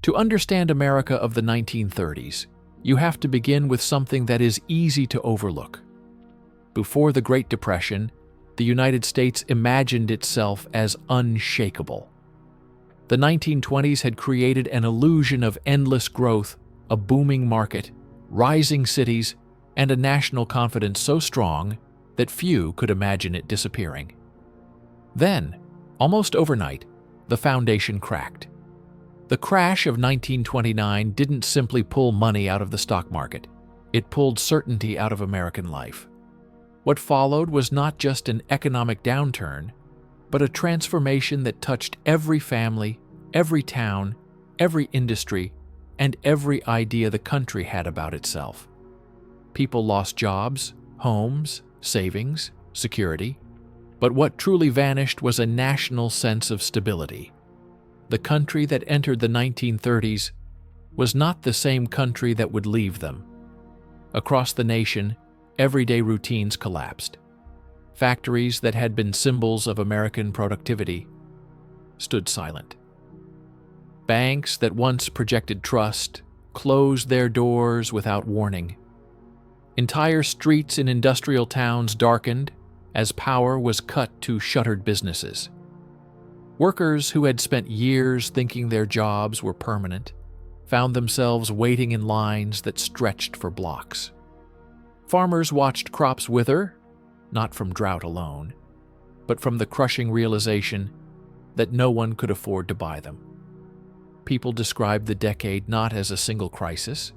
To understand America of the 1930s, you have to begin with something that is easy to overlook. Before the Great Depression, the United States imagined itself as unshakable. The 1920s had created an illusion of endless growth, a booming market, rising cities, and a national confidence so strong that few could imagine it disappearing. Then, almost overnight, the foundation cracked. The crash of 1929 didn't simply pull money out of the stock market. It pulled certainty out of American life. What followed was not just an economic downturn, but a transformation that touched every family, every town, every industry, and every idea the country had about itself. People lost jobs, homes, savings, security, but what truly vanished was a national sense of stability. The country that entered the 1930s was not the same country that would leave them. Across the nation, everyday routines collapsed. Factories that had been symbols of American productivity stood silent. Banks that once projected trust closed their doors without warning. Entire streets in industrial towns darkened as power was cut to shuttered businesses. Workers who had spent years thinking their jobs were permanent found themselves waiting in lines that stretched for blocks. Farmers watched crops wither, not from drought alone, but from the crushing realization that no one could afford to buy them. People described the decade not as a single crisis,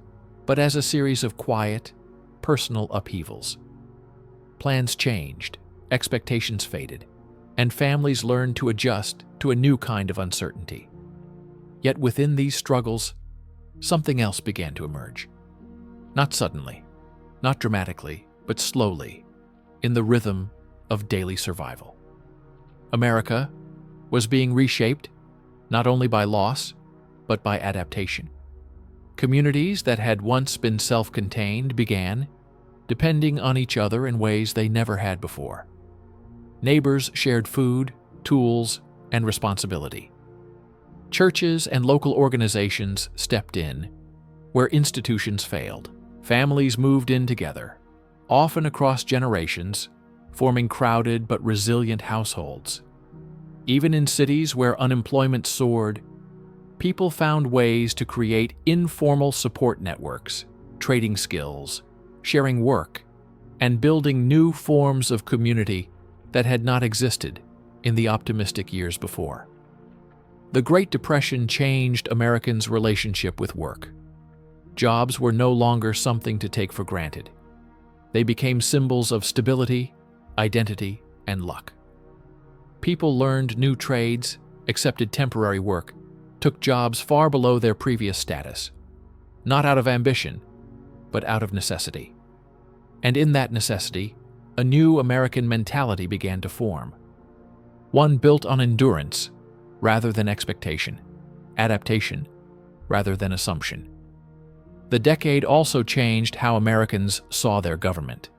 but as a series of quiet, personal upheavals. Plans changed, expectations faded, and families learned to adjust to a new kind of uncertainty. Yet within these struggles, something else began to emerge. Not suddenly, not dramatically, but slowly, in the rhythm of daily survival. America was being reshaped, not only by loss, but by adaptation. Communities that had once been self-contained began depending on each other in ways they never had before. Neighbors shared food, tools, and responsibility. Churches and local organizations stepped in where institutions failed. Families moved in together, often across generations, forming crowded but resilient households. Even in cities where unemployment soared, people found ways to create informal support networks, trading skills, sharing work, and building new forms of community that had not existed in the optimistic years before. The Great Depression changed Americans' relationship with work. Jobs were no longer something to take for granted. They became symbols of stability, identity, and luck. People learned new trades, accepted temporary work, took jobs far below their previous status, not out of ambition, but out of necessity. And in that necessity, a new American mentality began to form. One built on endurance rather than expectation, adaptation rather than assumption. The decade also changed how Americans saw their government.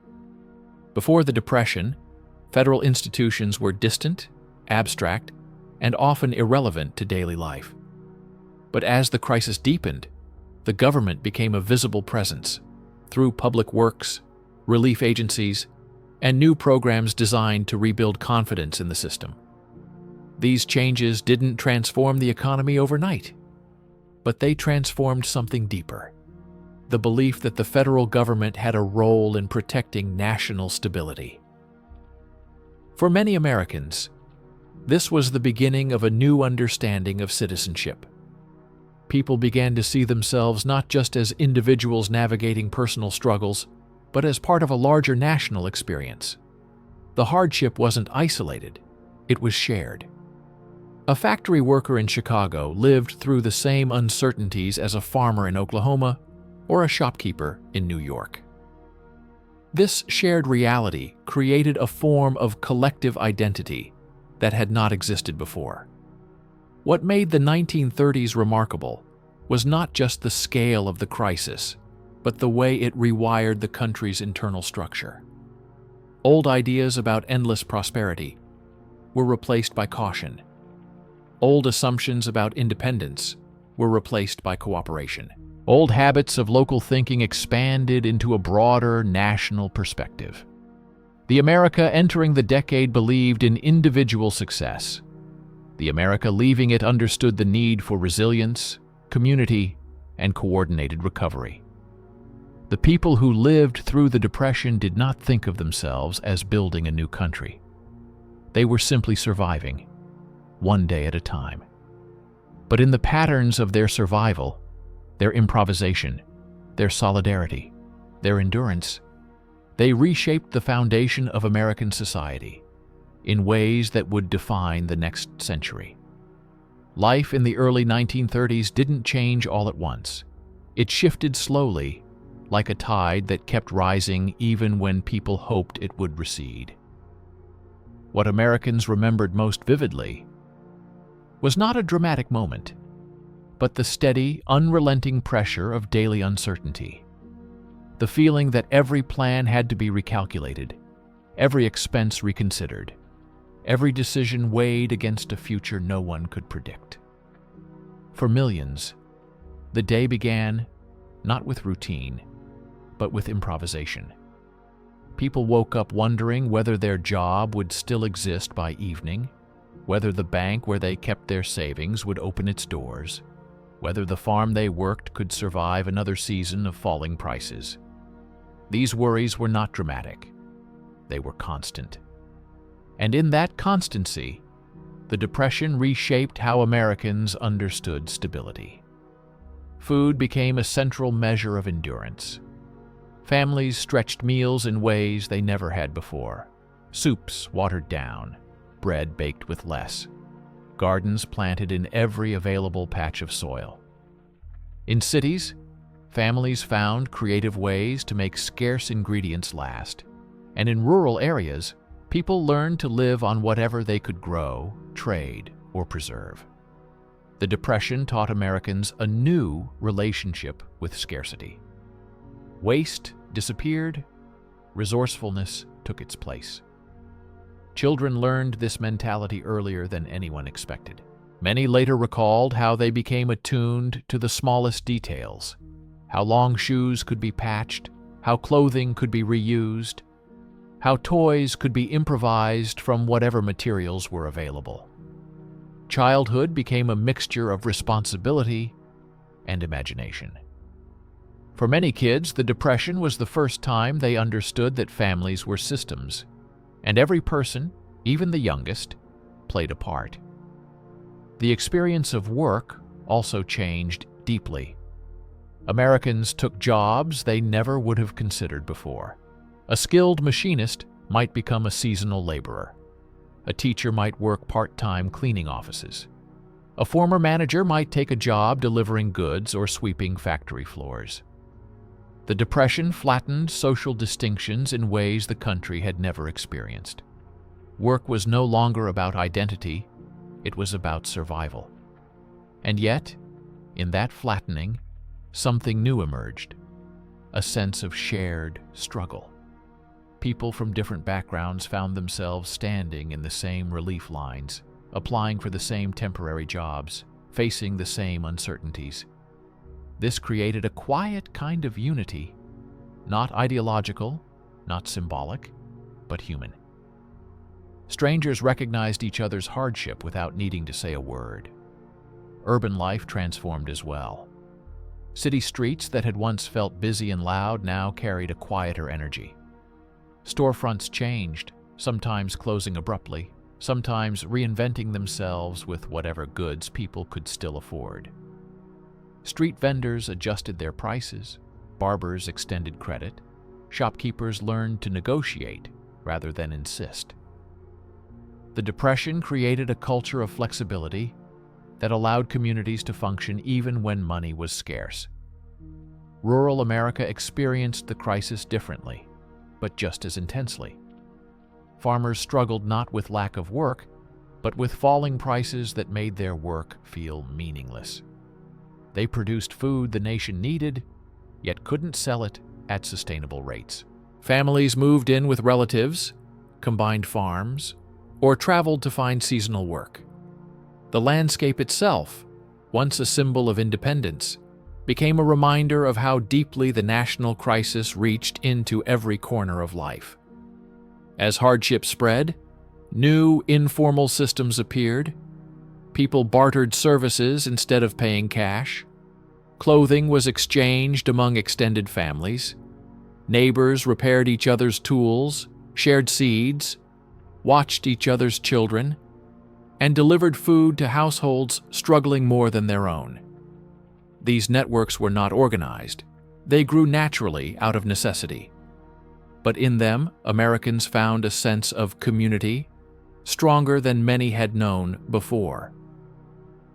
Before the Depression, federal institutions were distant, abstract, and often irrelevant to daily life. But as the crisis deepened, the government became a visible presence through public works, relief agencies, and new programs designed to rebuild confidence in the system. These changes didn't transform the economy overnight, but they transformed something deeper: the belief that the federal government had a role in protecting national stability. For many Americans, this was the beginning of a new understanding of citizenship. People began to see themselves not just as individuals navigating personal struggles, but as part of a larger national experience. The hardship wasn't isolated, it was shared. A factory worker in Chicago lived through the same uncertainties as a farmer in Oklahoma or a shopkeeper in New York. This shared reality created a form of collective identity that had not existed before. What made the 1930s remarkable was not just the scale of the crisis, but the way it rewired the country's internal structure. Old ideas about endless prosperity were replaced by caution. Old assumptions about independence were replaced by cooperation. Old habits of local thinking expanded into a broader national perspective. The America entering the decade believed in individual success. The America leaving it understood the need for resilience, community, and coordinated recovery. The people who lived through the Depression did not think of themselves as building a new country. They were simply surviving, one day at a time. But in the patterns of their survival, their improvisation, their solidarity, their endurance, they reshaped the foundation of American society in ways that would define the next century. Life in the early 1930s didn't change all at once. It shifted slowly, like a tide that kept rising even when people hoped it would recede. What Americans remembered most vividly was not a dramatic moment, but the steady, unrelenting pressure of daily uncertainty. The feeling that every plan had to be recalculated, every expense reconsidered, every decision weighed against a future no one could predict. For millions, the day began not with routine, but with improvisation. People woke up wondering whether their job would still exist by evening, whether the bank where they kept their savings would open its doors, whether the farm they worked could survive another season of falling prices. These worries were not dramatic. They were constant. And in that constancy, the Depression reshaped how Americans understood stability. Food became a central measure of endurance. Families stretched meals in ways they never had before. Soups watered down, bread baked with less, gardens planted in every available patch of soil. In cities, families found creative ways to make scarce ingredients last, and in rural areas, people learned to live on whatever they could grow, trade, or preserve. The Depression taught Americans a new relationship with scarcity. Waste disappeared, resourcefulness took its place. Children learned this mentality earlier than anyone expected. Many later recalled how they became attuned to the smallest details, how long shoes could be patched, how clothing could be reused, how toys could be improvised from whatever materials were available. Childhood became a mixture of responsibility and imagination. For many kids, the Depression was the first time they understood that families were systems, and every person, even the youngest, played a part. The experience of work also changed deeply. Americans took jobs they never would have considered before. A skilled machinist might become a seasonal laborer. A teacher might work part-time cleaning offices. A former manager might take a job delivering goods or sweeping factory floors. The Depression flattened social distinctions in ways the country had never experienced. Work was no longer about identity, it was about survival. And yet, in that flattening, something new emerged, a sense of shared struggle. People from different backgrounds found themselves standing in the same relief lines, applying for the same temporary jobs, facing the same uncertainties. This created a quiet kind of unity, not ideological, not symbolic, but human. Strangers recognized each other's hardship without needing to say a word. Urban life transformed as well. City streets that had once felt busy and loud now carried a quieter energy. Storefronts changed, sometimes closing abruptly, sometimes reinventing themselves with whatever goods people could still afford. Street vendors adjusted their prices, barbers extended credit, shopkeepers learned to negotiate rather than insist. The Depression created a culture of flexibility that allowed communities to function even when money was scarce. Rural America experienced the crisis differently, but just as intensely. Farmers struggled not with lack of work, but with falling prices that made their work feel meaningless. They produced food the nation needed, yet couldn't sell it at sustainable rates. Families moved in with relatives, combined farms, or traveled to find seasonal work. The landscape itself once a symbol of independence, became a reminder of how deeply the national crisis reached into every corner of life. As hardship spread, new informal systems appeared. People bartered services instead of paying cash. Clothing was exchanged among extended families. Neighbors repaired each other's tools, shared seeds, watched each other's children, and delivered food to households struggling more than their own. These networks were not organized. They grew naturally out of necessity. But in them, Americans found a sense of community, stronger than many had known before.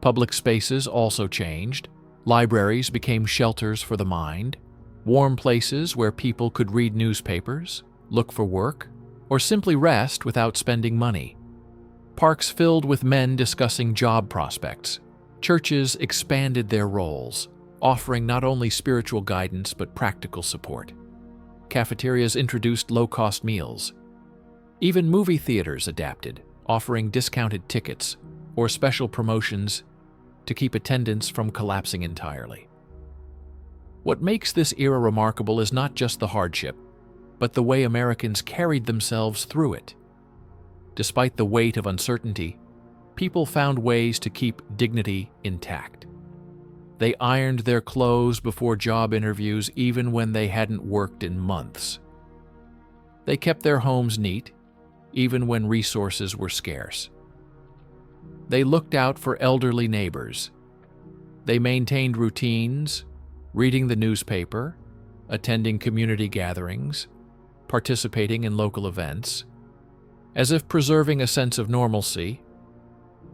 Public spaces also changed. Libraries became shelters for the mind, warm places where people could read newspapers, look for work, or simply rest without spending money. Parks filled with men discussing job prospects. Churches expanded their roles, offering not only spiritual guidance but practical support. Cafeterias introduced low-cost meals. Even movie theaters adapted, offering discounted tickets or special promotions to keep attendance from collapsing entirely. What makes this era remarkable is not just the hardship, but the way Americans carried themselves through it. Despite the weight of uncertainty, people found ways to keep dignity intact. They ironed their clothes before job interviews even when they hadn't worked in months. They kept their homes neat, even when resources were scarce. They looked out for elderly neighbors. They maintained routines, reading the newspaper, attending community gatherings, participating in local events, as if preserving a sense of normalcy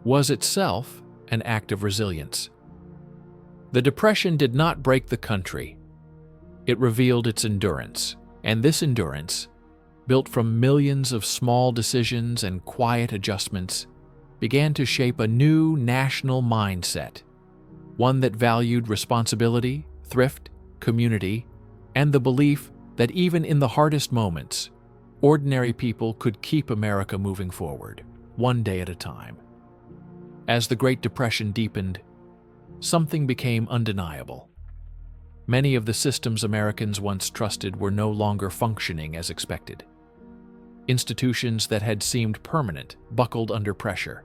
was itself an act of resilience. The Depression did not break the country. It revealed its endurance, and this endurance, built from millions of small decisions and quiet adjustments, began to shape a new national mindset, one that valued responsibility, thrift, community, and the belief that even in the hardest moments, ordinary people could keep America moving forward, one day at a time. As the Great Depression deepened, something became undeniable. Many of the systems Americans once trusted were no longer functioning as expected. Institutions that had seemed permanent buckled under pressure,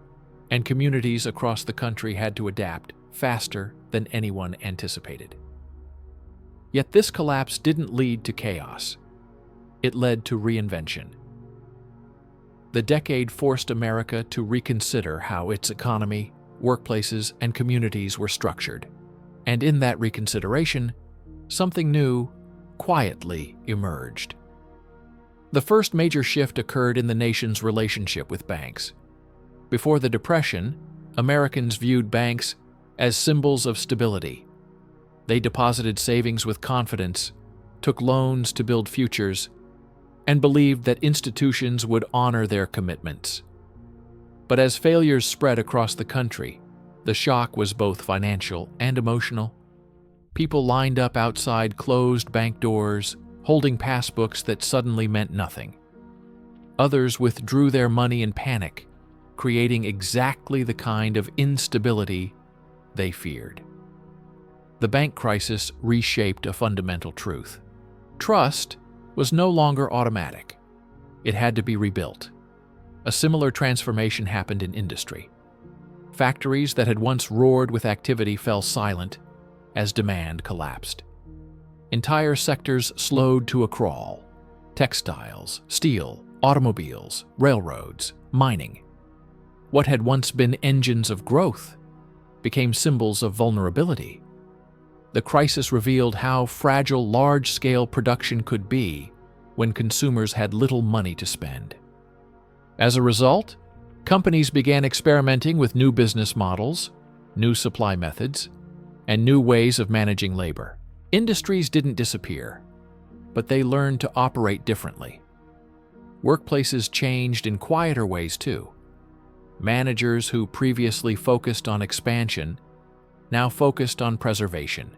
and communities across the country had to adapt faster than anyone anticipated. Yet this collapse didn't lead to chaos. It led to reinvention. The decade forced America to reconsider how its economy, workplaces, and communities were structured. And in that reconsideration, something new quietly emerged. The first major shift occurred in the nation's relationship with banks. Before the Depression, Americans viewed banks as symbols of stability. They deposited savings with confidence, took loans to build futures, and believed that institutions would honor their commitments. But as failures spread across the country, the shock was both financial and emotional. People lined up outside closed bank doors, holding passbooks that suddenly meant nothing. Others withdrew their money in panic, creating exactly the kind of instability they feared. The bank crisis reshaped a fundamental truth. Trust was no longer automatic. It had to be rebuilt. A similar transformation happened in industry. Factories that had once roared with activity fell silent as demand collapsed. Entire sectors slowed to a crawl. Textiles, steel, automobiles, railroads, mining. What had once been engines of growth became symbols of vulnerability. The crisis revealed how fragile large-scale production could be when consumers had little money to spend. As a result, companies began experimenting with new business models, new supply methods, and new ways of managing labor. Industries didn't disappear, but they learned to operate differently. Workplaces changed in quieter ways too. Managers who previously focused on expansion now focused on preservation.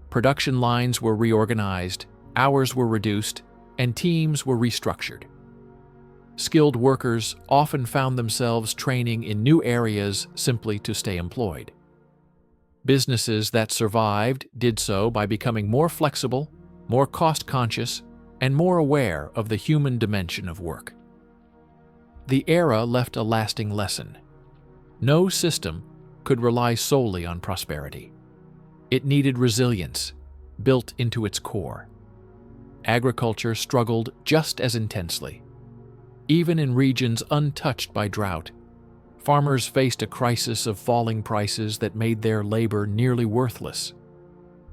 Production lines were reorganized, hours were reduced, and teams were restructured. Skilled workers often found themselves training in new areas simply to stay employed. Businesses that survived did so by becoming more flexible, more cost-conscious, and more aware of the human dimension of work. The era left a lasting lesson. No system could rely solely on prosperity. It needed resilience, built into its core. Agriculture struggled just as intensely. Even in regions untouched by drought, farmers faced a crisis of falling prices that made their labor nearly worthless.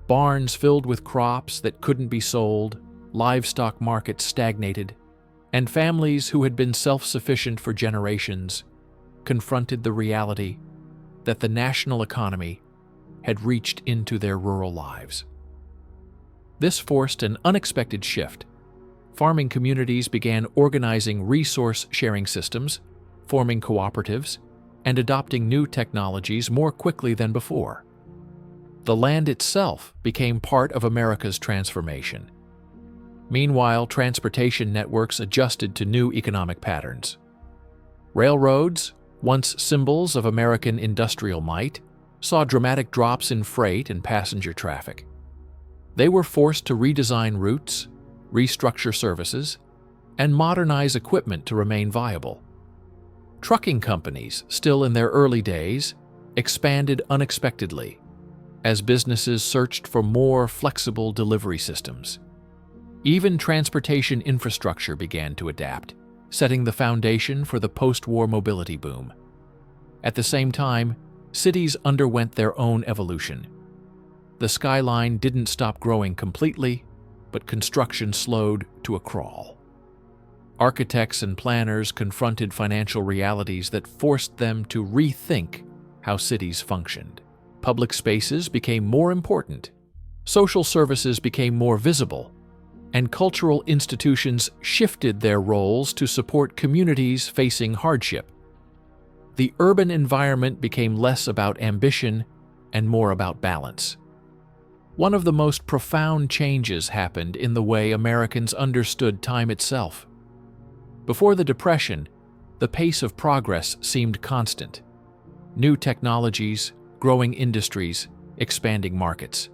Barns filled with crops that couldn't be sold, livestock markets stagnated, and families who had been self-sufficient for generations confronted the reality that the national economy had reached into their rural lives. This forced an unexpected shift. Farming communities began organizing resource-sharing systems, forming cooperatives, and adopting new technologies more quickly than before. The land itself became part of America's transformation. Meanwhile, transportation networks adjusted to new economic patterns. Railroads, once symbols of American industrial might, saw dramatic drops in freight and passenger traffic. They were forced to redesign routes, restructure services, and modernize equipment to remain viable. Trucking companies, still in their early days, expanded unexpectedly as businesses searched for more flexible delivery systems. Even transportation infrastructure began to adapt, setting the foundation for the post-war mobility boom. At the same time, cities underwent their own evolution. The skyline didn't stop growing completely, but construction slowed to a crawl. Architects and planners confronted financial realities that forced them to rethink how cities functioned. Public spaces became more important, social services became more visible, and cultural institutions shifted their roles to support communities facing hardship. The urban environment became less about ambition and more about balance. One of the most profound changes happened in the way Americans understood time itself. Before the Depression, the pace of progress seemed constant. New technologies, growing industries, expanding markets.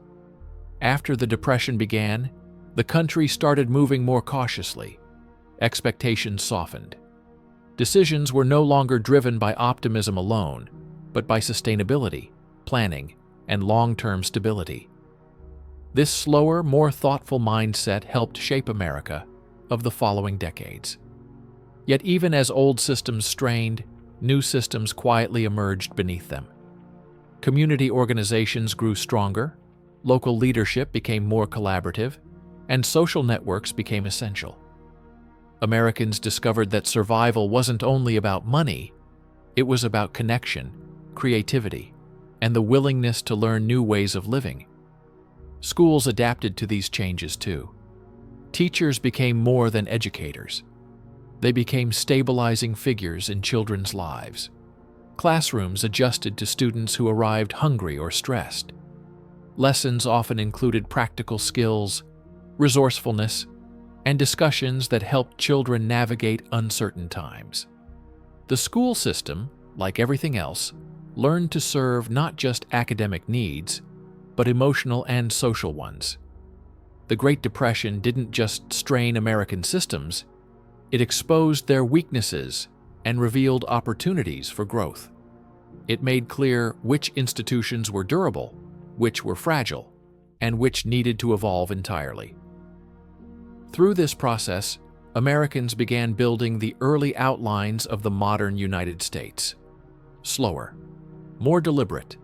After the Depression began, the country started moving more cautiously. Expectations softened. Decisions were no longer driven by optimism alone, but by sustainability, planning, and long-term stability. This slower, more thoughtful mindset helped shape America of the following decades. Yet even as old systems strained, new systems quietly emerged beneath them. Community organizations grew stronger, local leadership became more collaborative, and social networks became essential. Americans discovered that survival wasn't only about money, it was about connection, creativity, and the willingness to learn new ways of living. Schools adapted to these changes too. Teachers became more than educators. They became stabilizing figures in children's lives. Classrooms adjusted to students who arrived hungry or stressed. Lessons often included practical skills, resourcefulness, and discussions that helped children navigate uncertain times. The school system, like everything else, learned to serve not just academic needs, but emotional and social ones. The Great Depression didn't just strain American systems, it exposed their weaknesses and revealed opportunities for growth. It made clear which institutions were durable, which were fragile, and which needed to evolve entirely. Through this process, Americans began building the early outlines of the modern United States. Slower, more deliberate,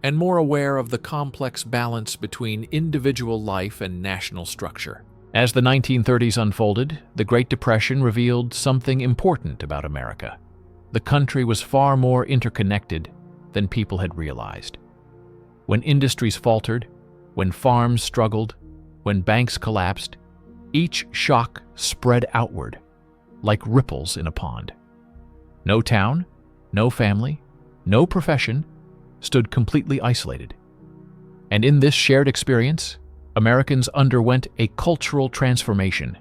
and more aware of the complex balance between individual life and national structure. As the 1930s unfolded, the Great Depression revealed something important about America. The country was far more interconnected than people had realized. When industries faltered, when farms struggled, when banks collapsed, each shock spread outward, like ripples in a pond. No town, no family, no profession stood completely isolated. And in this shared experience, Americans underwent a cultural transformation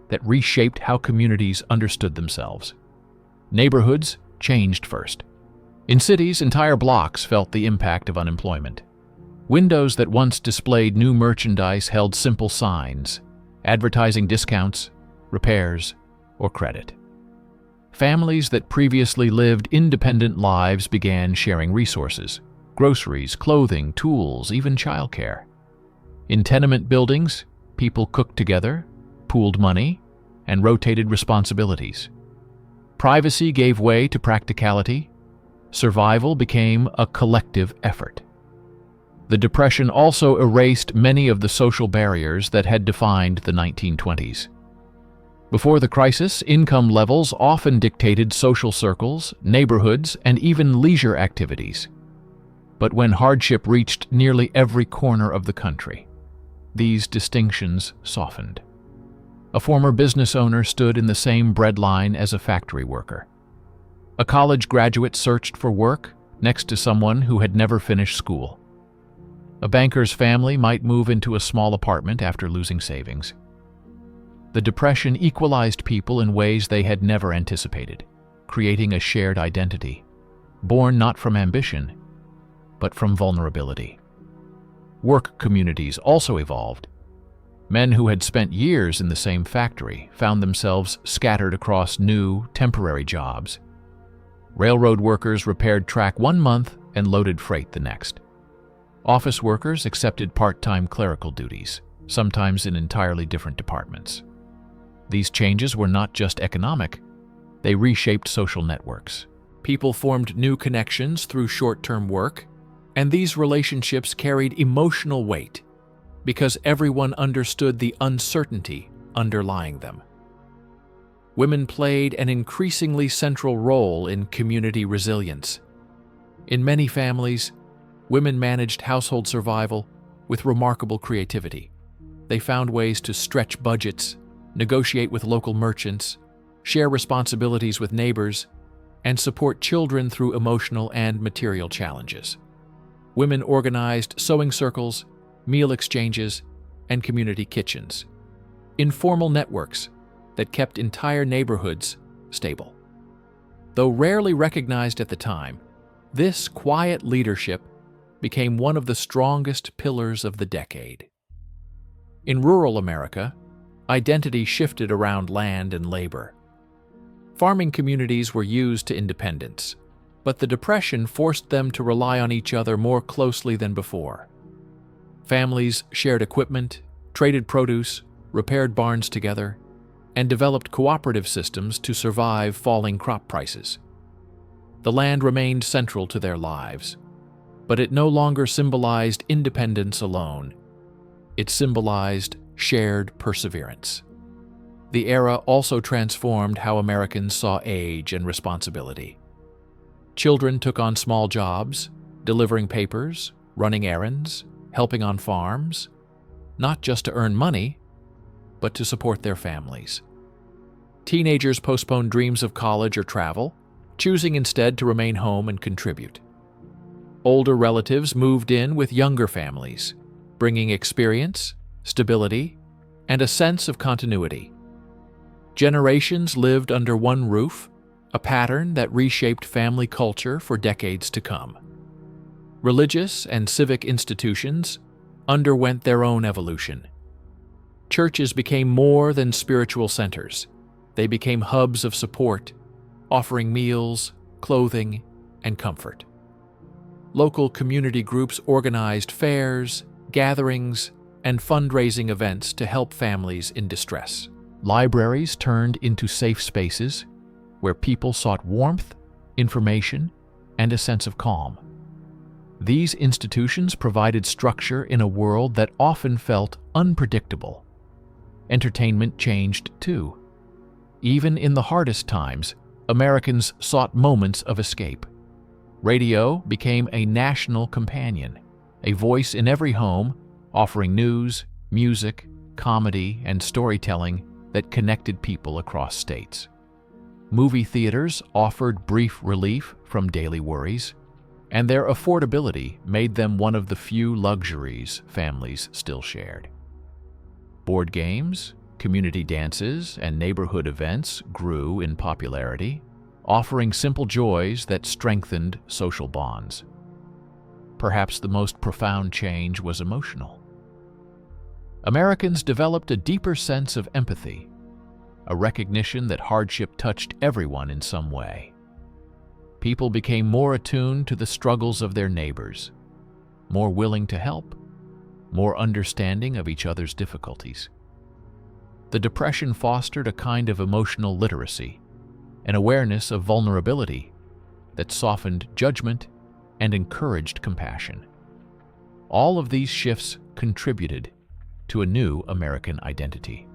that reshaped how communities understood themselves. Neighborhoods changed first. In cities, entire blocks felt the impact of unemployment. Windows that once displayed new merchandise held simple signs, advertising discounts, repairs, or credit. Families that previously lived independent lives began sharing resources, groceries, clothing, tools, even childcare. In tenement buildings, people cooked together, pooled money, and rotated responsibilities. Privacy gave way to practicality. Survival became a collective effort. The Depression also erased many of the social barriers that had defined the 1920s. Before the crisis, income levels often dictated social circles, neighborhoods, and even leisure activities. But when hardship reached nearly every corner of the country, these distinctions softened. A former business owner stood in the same breadline as a factory worker. A college graduate searched for work next to someone who had never finished school. A banker's family might move into a small apartment after losing savings. The Depression equalized people in ways they had never anticipated, creating a shared identity, born not from ambition, but from vulnerability. Work communities also evolved. Men who had spent years in the same factory found themselves scattered across new, temporary jobs. Railroad workers repaired track one month and loaded freight the next. Office workers accepted part-time clerical duties, sometimes in entirely different departments. These changes were not just economic, they reshaped social networks. People formed new connections through short-term work, and these relationships carried emotional weight because everyone understood the uncertainty underlying them. Women played an increasingly central role in community resilience. In many families, women managed household survival with remarkable creativity. They found ways to stretch budgets, negotiate with local merchants, share responsibilities with neighbors, and support children through emotional and material challenges. Women organized sewing circles, meal exchanges, and community kitchens, informal networks that kept entire neighborhoods stable. Though rarely recognized at the time, this quiet leadership became one of the strongest pillars of the decade. In rural America, identity shifted around land and labor. Farming communities were used to independence, but the Depression forced them to rely on each other more closely than before. Families shared equipment, traded produce, repaired barns together, and developed cooperative systems to survive falling crop prices. The land remained central to their lives, but it no longer symbolized independence alone. It symbolized shared perseverance. The era also transformed how Americans saw age and responsibility. Children took on small jobs, delivering papers, running errands, helping on farms, not just to earn money, but to support their families. Teenagers postponed dreams of college or travel, choosing instead to remain home and contribute. Older relatives moved in with younger families, bringing experience, stability, and a sense of continuity. Generations lived under one roof, a pattern that reshaped family culture for decades to come. Religious and civic institutions underwent their own evolution. Churches became more than spiritual centers. They became hubs of support, offering meals, clothing, and comfort. Local community groups organized fairs, gatherings, and fundraising events to help families in distress. Libraries turned into safe spaces where people sought warmth, information, and a sense of calm. These institutions provided structure in a world that often felt unpredictable. Entertainment changed too. Even in the hardest times, Americans sought moments of escape. Radio became a national companion, a voice in every home, offering news, music, comedy, and storytelling that connected people across states. Movie theaters offered brief relief from daily worries, and their affordability made them one of the few luxuries families still shared. Board games, community dances, and neighborhood events grew in popularity, offering simple joys that strengthened social bonds. perhaps the most profound change was emotional. Americans developed a deeper sense of empathy, a recognition that hardship touched everyone in some way. People became more attuned to the struggles of their neighbors, more willing to help, more understanding of each other's difficulties. The Depression fostered a kind of emotional literacy, an awareness of vulnerability that softened judgment and encouraged compassion. All of these shifts contributed to a new American identity.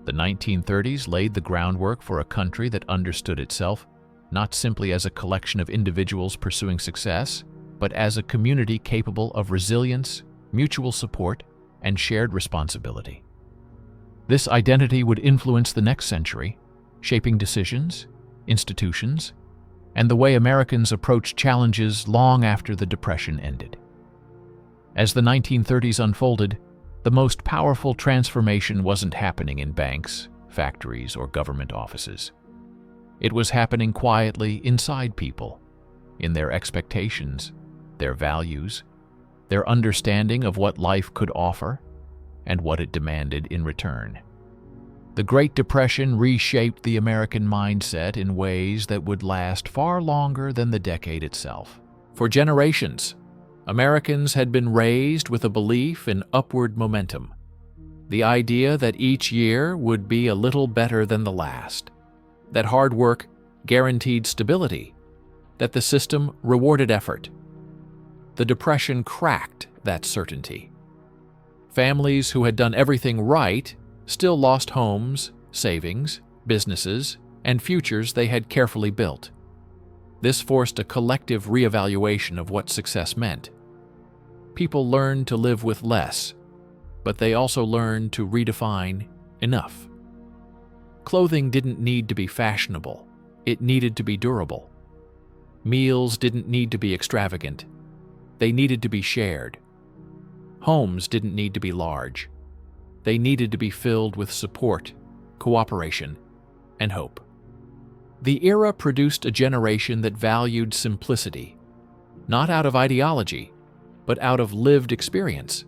The 1930s laid the groundwork for a country that understood itself not simply as a collection of individuals pursuing success, but as a community capable of resilience, mutual support, and shared responsibility. This identity would influence the next century, shaping decisions, institutions, and the way Americans approached challenges long after the Depression ended. As the 1930s unfolded, the most powerful transformation wasn't happening in banks, factories, or government offices. It was happening quietly inside people, in their expectations, their values, their understanding of what life could offer, and what it demanded in return. The Great Depression reshaped the American mindset in ways that would last far longer than the decade itself. For generations, Americans had been raised with a belief in upward momentum, the idea that each year would be a little better than the last, that hard work guaranteed stability, that the system rewarded effort. The Depression cracked that certainty. Families who had done everything right still lost homes, savings, businesses, and futures they had carefully built. This forced a collective reevaluation of what success meant. People learned to live with less, but they also learned to redefine enough. Clothing didn't need to be fashionable, it needed to be durable. Meals didn't need to be extravagant, they needed to be shared. Homes didn't need to be large, they needed to be filled with support, cooperation, and hope. The era produced a generation that valued simplicity, not out of ideology, but out of lived experience,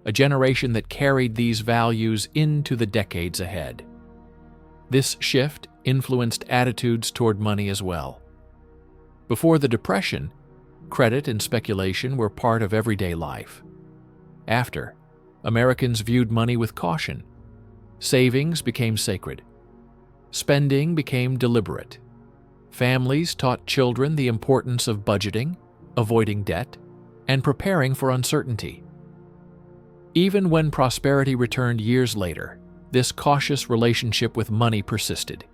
a generation that carried these values into the decades ahead. This shift influenced attitudes toward money as well. Before the Depression, credit and speculation were part of everyday life. After, Americans viewed money with caution. Savings became sacred. Spending became deliberate. Families taught children the importance of budgeting, avoiding debt, and preparing for uncertainty. Even when prosperity returned years later, this cautious relationship with money persisted,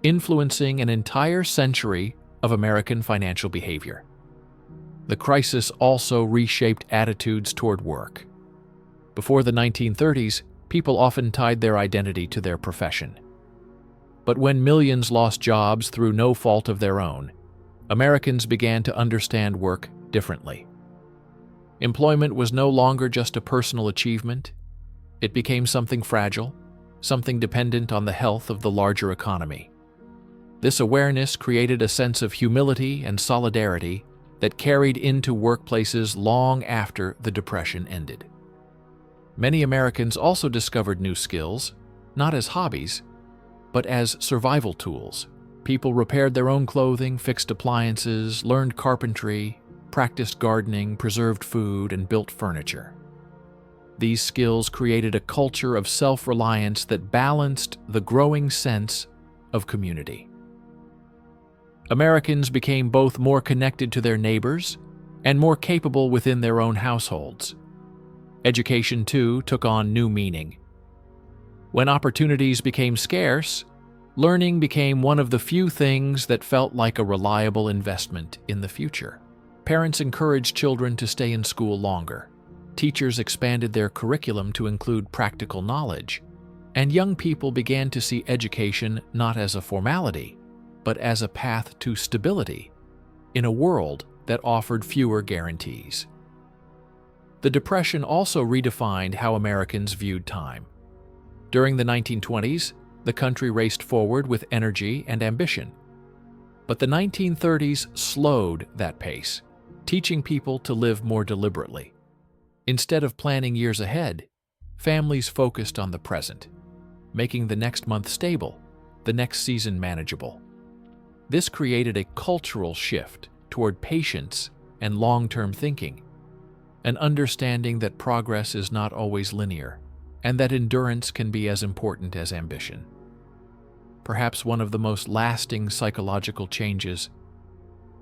influencing an entire century of American financial behavior. The crisis also reshaped attitudes toward work. Before the 1930s, people often tied their identity to their profession. But when millions lost jobs through no fault of their own, Americans began to understand work differently. Employment was no longer just a personal achievement. It became something fragile, something dependent on the health of the larger economy. This awareness created a sense of humility and solidarity that carried into workplaces long after the Depression ended. Many Americans also discovered new skills, not as hobbies, but as survival tools. People repaired their own clothing, fixed appliances, learned carpentry, practiced gardening, preserved food, and built furniture. These skills created a culture of self-reliance that balanced the growing sense of community. Americans became both more connected to their neighbors and more capable within their own households. Education, too, took on new meaning. When opportunities became scarce, learning became one of the few things that felt like a reliable investment in the future. Parents encouraged children to stay in school longer. Teachers expanded their curriculum to include practical knowledge, and young people began to see education not as a formality, but as a path to stability in a world that offered fewer guarantees. The Depression also redefined how Americans viewed time. During the 1920s, the country raced forward with energy and ambition. But the 1930s slowed that pace, teaching people to live more deliberately. Instead of planning years ahead, families focused on the present, making the next month stable, the next season manageable. This created a cultural shift toward patience and long-term thinking, an understanding that progress is not always linear, and that endurance can be as important as ambition. Perhaps one of the most lasting psychological changes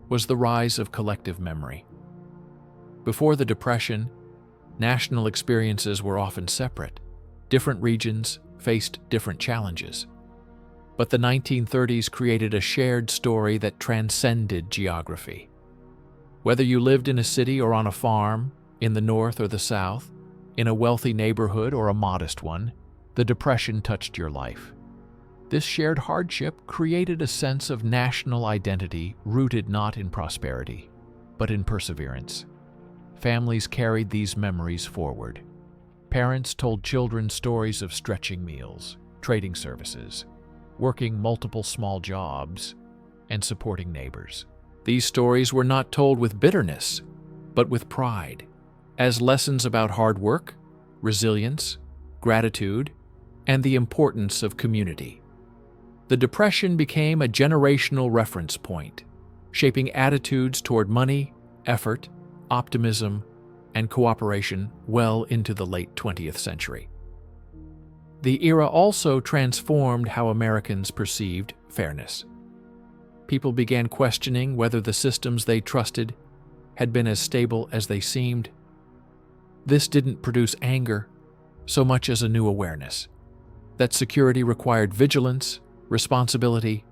was the rise of collective memory. Before the Depression, national experiences were often separate. Different regions faced different challenges. But the 1930s created a shared story that transcended geography. Whether you lived in a city or on a farm, in the North or the South, in a wealthy neighborhood or a modest one, the Depression touched your life. This shared hardship created a sense of national identity rooted not in prosperity, but in perseverance. Families carried these memories forward. Parents told children stories of stretching meals, trading services, working multiple small jobs, and supporting neighbors. These stories were not told with bitterness, but with pride, as lessons about hard work, resilience, gratitude, and the importance of community. The Depression became a generational reference point, shaping attitudes toward money, effort, optimism, and cooperation well into the late 20th century. The era also transformed how Americans perceived fairness. People began questioning whether the systems they trusted had been as stable as they seemed. This didn't produce anger so much as a new awareness that security required vigilance, responsibility,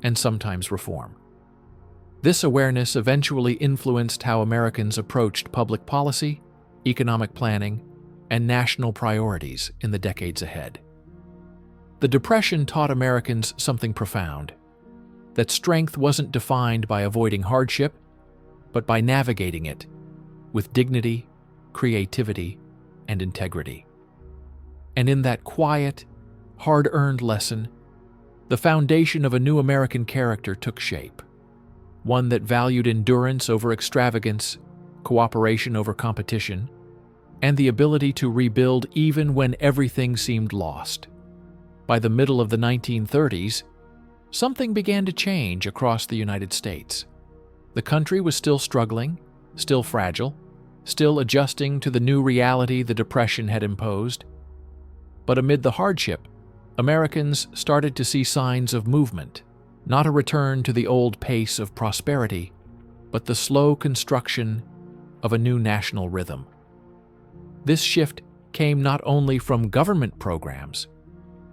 and sometimes reform. This awareness eventually influenced how Americans approached public policy, economic planning, and national priorities in the decades ahead. The Depression taught Americans something profound: that strength wasn't defined by avoiding hardship, but by navigating it with dignity, creativity, and integrity. And in that quiet, hard-earned lesson, the foundation of a new American character took shape, one that valued endurance over extravagance, cooperation over competition, and the ability to rebuild even when everything seemed lost. By the middle of the 1930s, something began to change across the United States. The country was still struggling, still fragile, still adjusting to the new reality the Depression had imposed. But amid the hardship, Americans started to see signs of movement, not a return to the old pace of prosperity, but the slow construction of a new national rhythm. This shift came not only from government programs,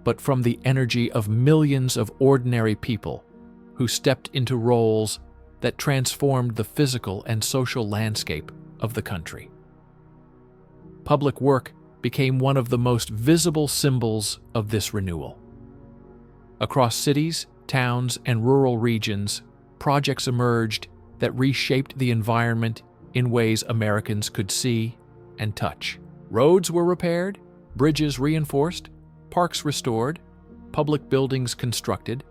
but from the energy of millions of ordinary people who stepped into roles that transformed the physical and social landscape of the country. Public work became one of the most visible symbols of this renewal. Across cities, towns, and rural regions, projects emerged that reshaped the environment in ways Americans could see and touch. Roads were repaired, bridges reinforced, parks restored, public buildings constructed,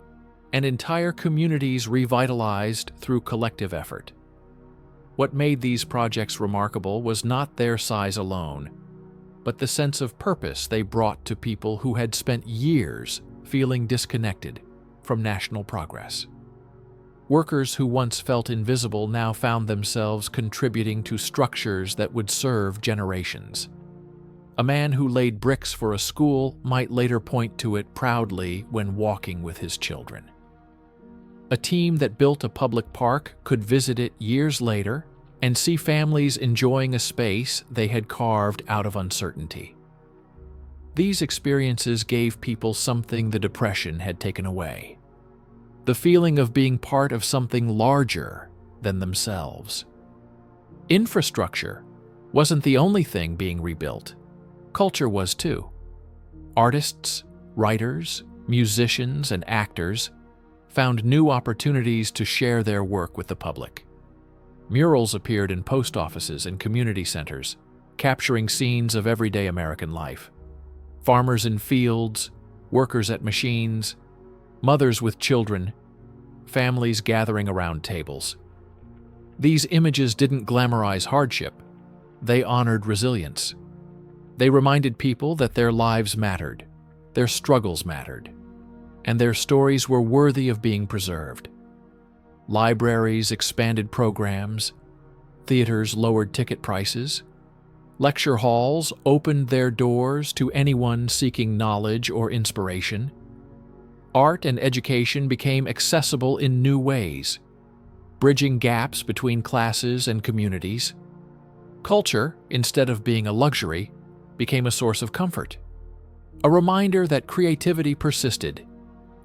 and entire communities revitalized through collective effort. What made these projects remarkable was not their size alone, but the sense of purpose they brought to people who had spent years feeling disconnected from national progress. Workers who once felt invisible now found themselves contributing to structures that would serve generations. A man who laid bricks for a school might later point to it proudly when walking with his children. A team that built a public park could visit it years later and see families enjoying a space they had carved out of uncertainty. These experiences gave people something the Depression had taken away: the feeling of being part of something larger than themselves. Infrastructure wasn't the only thing being rebuilt. Culture was too. Artists, writers, musicians, and actors found new opportunities to share their work with the public. Murals appeared in post offices and community centers, capturing scenes of everyday American life. Farmers in fields, workers at machines, mothers with children, families gathering around tables. These images didn't glamorize hardship. They honored resilience. They reminded people that their lives mattered, their struggles mattered, and their stories were worthy of being preserved. Libraries expanded programs, theaters lowered ticket prices, lecture halls opened their doors to anyone seeking knowledge or inspiration. Art and education became accessible in new ways, bridging gaps between classes and communities. Culture, instead of being a luxury, became a source of comfort, a reminder that creativity persisted,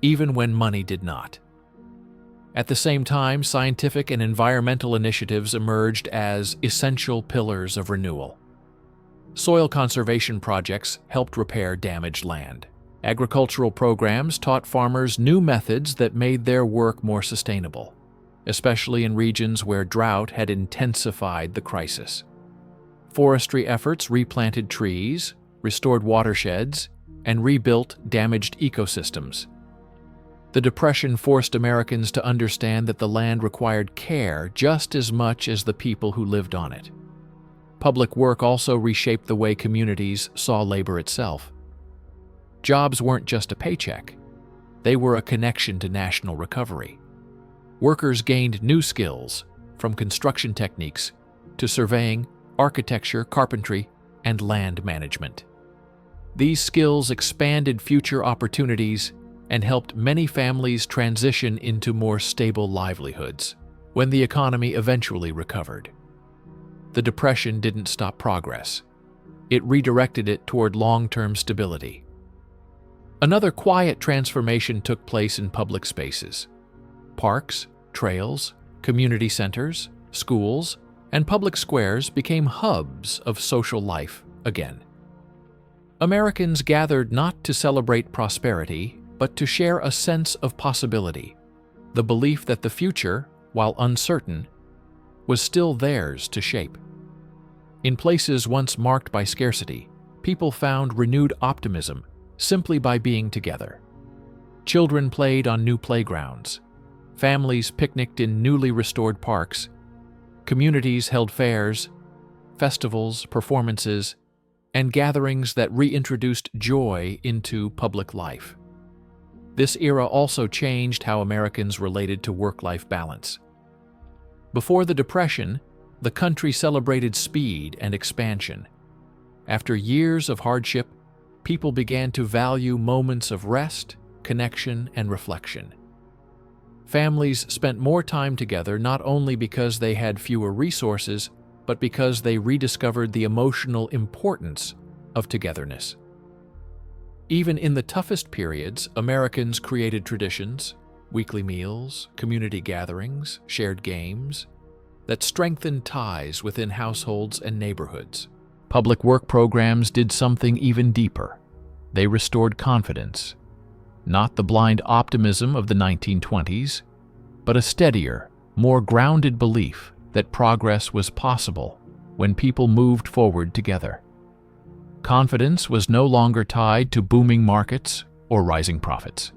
even when money did not. At the same time, scientific and environmental initiatives emerged as essential pillars of renewal. Soil conservation projects helped repair damaged land. Agricultural programs taught farmers new methods that made their work more sustainable, especially in regions where drought had intensified the crisis. Forestry efforts replanted trees, restored watersheds, and rebuilt damaged ecosystems. The Depression forced Americans to understand that the land required care just as much as the people who lived on it. Public work also reshaped the way communities saw labor itself. Jobs weren't just a paycheck. They were a connection to national recovery. Workers gained new skills, from construction techniques to surveying, architecture, carpentry, and land management. These skills expanded future opportunities and helped many families transition into more stable livelihoods when the economy eventually recovered. The Depression didn't stop progress. It redirected it toward long-term stability. Another quiet transformation took place in public spaces. Parks, trails, community centers, schools, and public squares became hubs of social life again. Americans gathered not to celebrate prosperity, but to share a sense of possibility, the belief that the future, while uncertain, was still theirs to shape. In places once marked by scarcity, people found renewed optimism simply by being together. Children played on new playgrounds, families picnicked in newly restored parks, communities held fairs, festivals, performances, and gatherings that reintroduced joy into public life. This era also changed how Americans related to work-life balance. Before the Depression, the country celebrated speed and expansion. After years of hardship, people began to value moments of rest, connection, and reflection. Families spent more time together not only because they had fewer resources, but because they rediscovered the emotional importance of togetherness. Even in the toughest periods, Americans created traditions, weekly meals, community gatherings, shared games, that strengthened ties within households and neighborhoods. Public work programs did something even deeper. They restored confidence, not the blind optimism of the 1920s, but a steadier, more grounded belief that progress was possible when people moved forward together. Confidence was no longer tied to booming markets or rising profits.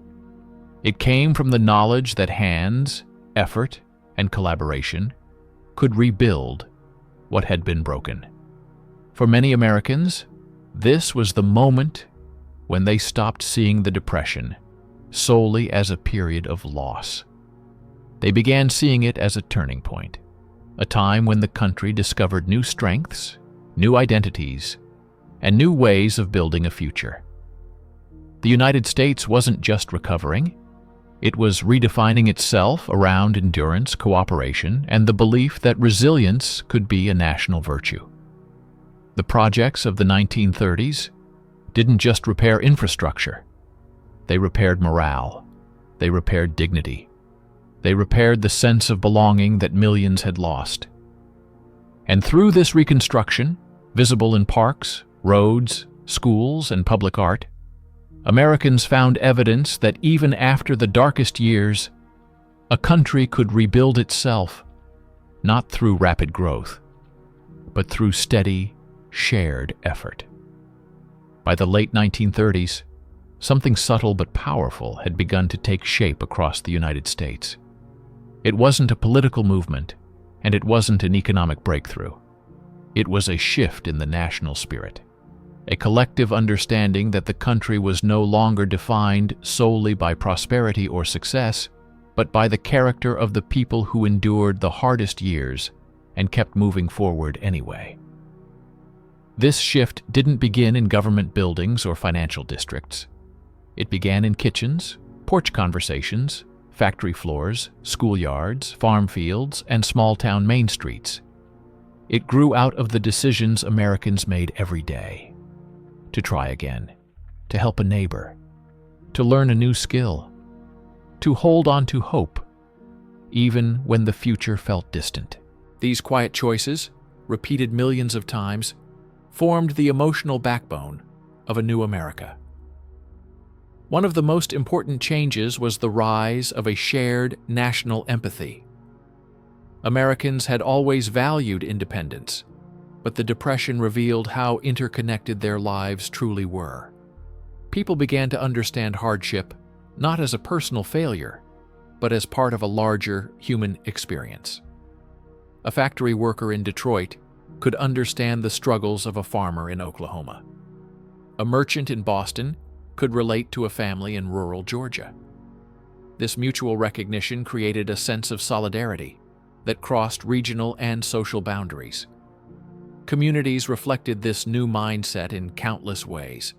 It came from the knowledge that hands, effort, and collaboration could rebuild what had been broken. For many Americans, this was the moment when they stopped seeing the Depression solely as a period of loss. They began seeing it as a turning point, a time when the country discovered new strengths, new identities, and new ways of building a future. The United States wasn't just recovering, it was redefining itself around endurance, cooperation, and the belief that resilience could be a national virtue. The projects of the 1930s didn't just repair infrastructure. They repaired morale. They repaired dignity. They repaired the sense of belonging that millions had lost. And through this reconstruction, visible in parks, roads, schools, and public art, Americans found evidence that even after the darkest years, a country could rebuild itself, not through rapid growth, but through steady, shared effort. By the late 1930s, something subtle but powerful had begun to take shape across the United States. It wasn't a political movement, And it wasn't an economic breakthrough. It was a shift in the national spirit, a collective understanding that the country was no longer defined solely by prosperity or success, but by the character of the people who endured the hardest years and kept moving forward anyway. This shift didn't begin in government buildings or financial districts. It began in kitchens, porch conversations, factory floors, schoolyards, farm fields, and small-town main streets. It grew out of the decisions Americans made every day. To try again, to help a neighbor, to learn a new skill, to hold on to hope, even when the future felt distant. These quiet choices, repeated millions of times, formed the emotional backbone of a new America. One of the most important changes was the rise of a shared national empathy. Americans had always valued independence, but the Depression revealed how interconnected their lives truly were. People began to understand hardship not as a personal failure, but as part of a larger human experience. A factory worker in Detroit could understand the struggles of a farmer in Oklahoma. A merchant in Boston could relate to a family in rural Georgia. This mutual recognition created a sense of solidarity that crossed regional and social boundaries. Communities reflected this new mindset in countless ways.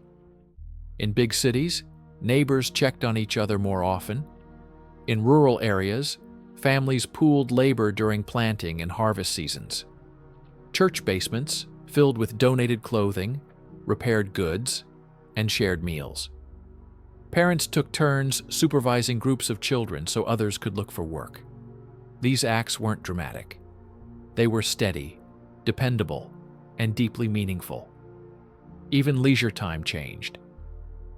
In big cities, neighbors checked on each other more often. In rural areas, families pooled labor during planting and harvest seasons. Church basements, filled with donated clothing, repaired goods, and shared meals. Parents took turns supervising groups of children so others could look for work. These acts weren't dramatic. They were steady, dependable, and deeply meaningful. Even leisure time changed.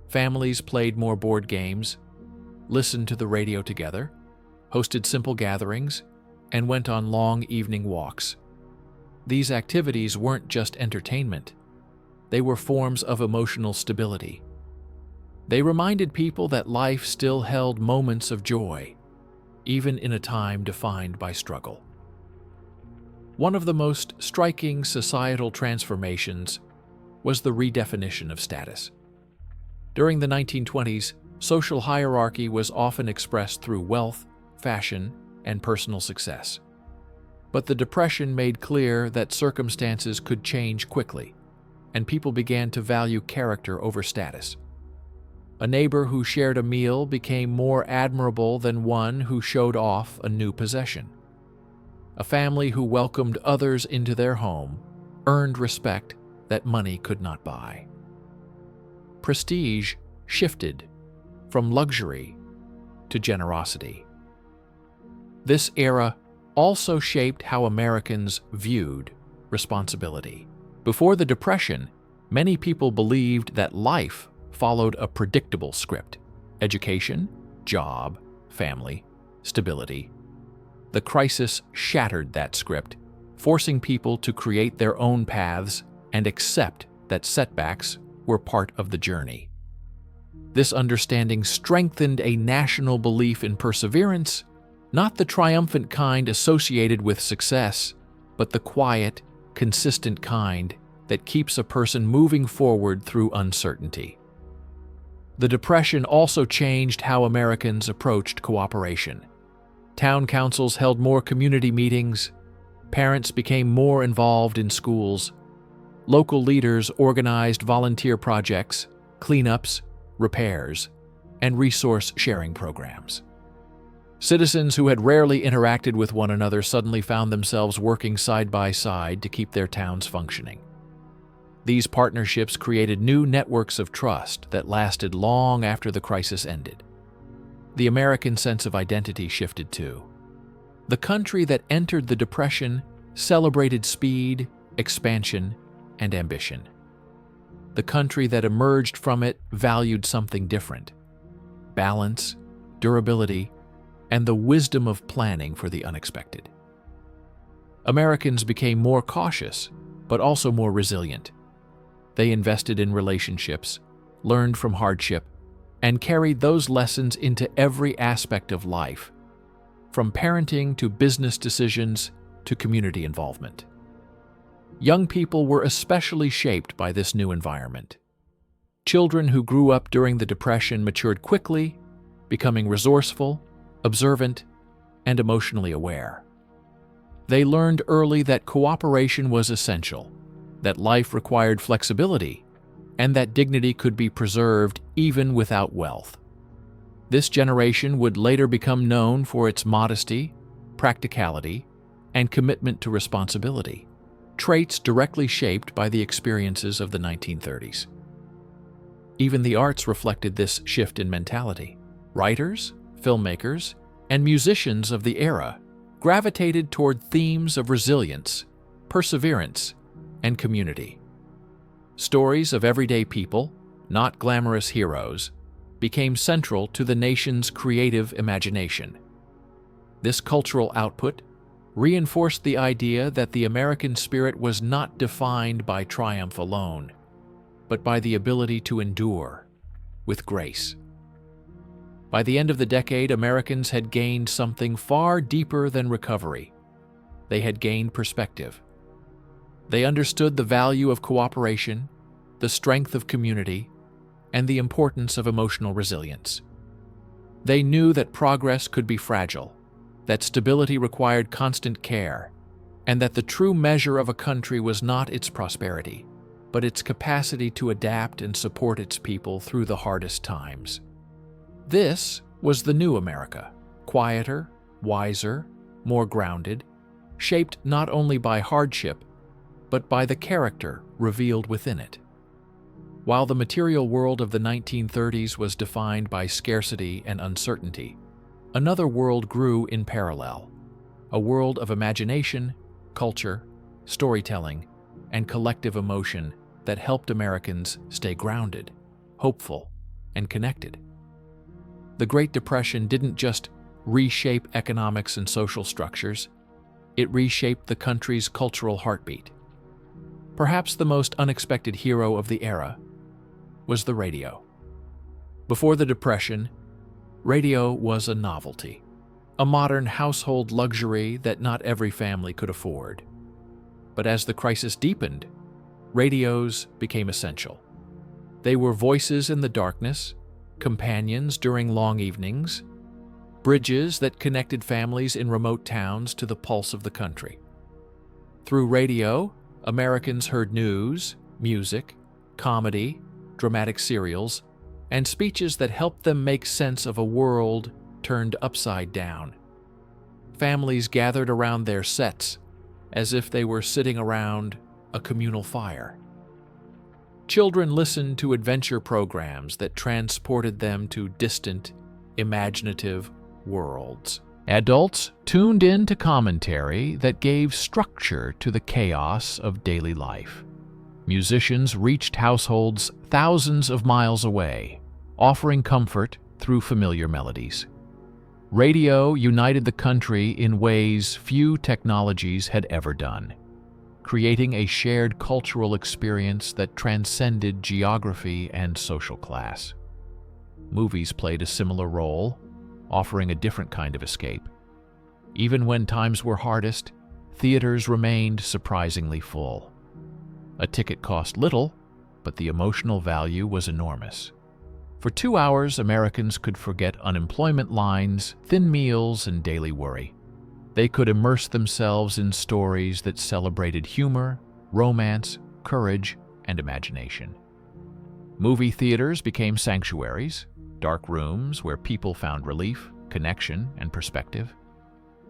Families played more board games, listened to the radio together, hosted simple gatherings, and went on long evening walks. These activities weren't just entertainment. They were forms of emotional stability. They reminded people that life still held moments of joy, even in a time defined by struggle. One of the most striking societal transformations was the redefinition of status. During the 1920s, social hierarchy was often expressed through wealth, fashion, and personal success. But the Depression made clear that circumstances could change quickly, and people began to value character over status. A neighbor who shared a meal became more admirable than one who showed off a new possession. A family who welcomed others into their home earned respect that money could not buy. Prestige shifted from luxury to generosity. This era also shaped how Americans viewed responsibility. Before the Depression, many people believed that life followed a predictable script: education, job, family, stability. The crisis shattered that script, forcing people to create their own paths and accept that setbacks were part of the journey. This understanding strengthened a national belief in perseverance, not the triumphant kind associated with success, but the quiet, consistent kind that keeps a person moving forward through uncertainty. The Depression also changed how Americans approached cooperation. Town councils held more community meetings, parents became more involved in schools, local leaders organized volunteer projects, cleanups, repairs, and resource-sharing programs. Citizens who had rarely interacted with one another suddenly found themselves working side by side to keep their towns functioning. These partnerships created new networks of trust that lasted long after the crisis ended. The American sense of identity shifted too. The country that entered the Depression celebrated speed, expansion, and ambition. The country that emerged from it valued something different: balance, durability, and the wisdom of planning for the unexpected. Americans became more cautious, but also more resilient. They invested in relationships, learned from hardship, and carried those lessons into every aspect of life, from parenting to business decisions to community involvement. Young people were especially shaped by this new environment. Children who grew up during the Depression matured quickly, becoming resourceful, observant, and emotionally aware. They learned early that cooperation was essential, that life required flexibility, and that dignity could be preserved even without wealth. This generation would later become known for its modesty, practicality, and commitment to responsibility, traits directly shaped by the experiences of the 1930s. Even the arts reflected this shift in mentality. Writers, filmmakers, and musicians of the era gravitated toward themes of resilience, perseverance, and community. Stories of everyday people, not glamorous heroes, became central to the nation's creative imagination. This cultural output reinforced the idea that the American spirit was not defined by triumph alone, but by the ability to endure with grace. By the end of the decade, Americans had gained something far deeper than recovery. They had gained perspective. They understood the value of cooperation, the strength of community, and the importance of emotional resilience. They knew that progress could be fragile, that stability required constant care, and that the true measure of a country was not its prosperity, but its capacity to adapt and support its people through the hardest times. This was the new America, quieter, wiser, more grounded, shaped not only by hardship, but by the character revealed within it. While the material world of the 1930s was defined by scarcity and uncertainty, another world grew in parallel, a world of imagination, culture, storytelling, and collective emotion that helped Americans stay grounded, hopeful, and connected. The Great Depression didn't just reshape economics and social structures, it reshaped the country's cultural heartbeat. Perhaps the most unexpected hero of the era was the radio. Before the Depression, radio was a novelty, a modern household luxury that not every family could afford. But as the crisis deepened, radios became essential. They were voices in the darkness, companions during long evenings, bridges that connected families in remote towns to the pulse of the country. Through radio, Americans heard news, music, comedy, dramatic serials, and speeches that helped them make sense of a world turned upside down. Families gathered around their sets as if they were sitting around a communal fire. Children listened to adventure programs that transported them to distant, imaginative worlds. Adults tuned in to commentary that gave structure to the chaos of daily life. Musicians reached households thousands of miles away, offering comfort through familiar melodies. Radio united the country in ways few technologies had ever done, creating a shared cultural experience that transcended geography and social class. Movies played a similar role, offering a different kind of escape. Even when times were hardest, theaters remained surprisingly full. A ticket cost little, but the emotional value was enormous. For 2 hours, Americans could forget unemployment lines, thin meals, and daily worry. They could immerse themselves in stories that celebrated humor, romance, courage, and imagination. Movie theaters became sanctuaries, dark rooms where people found relief, connection, and perspective.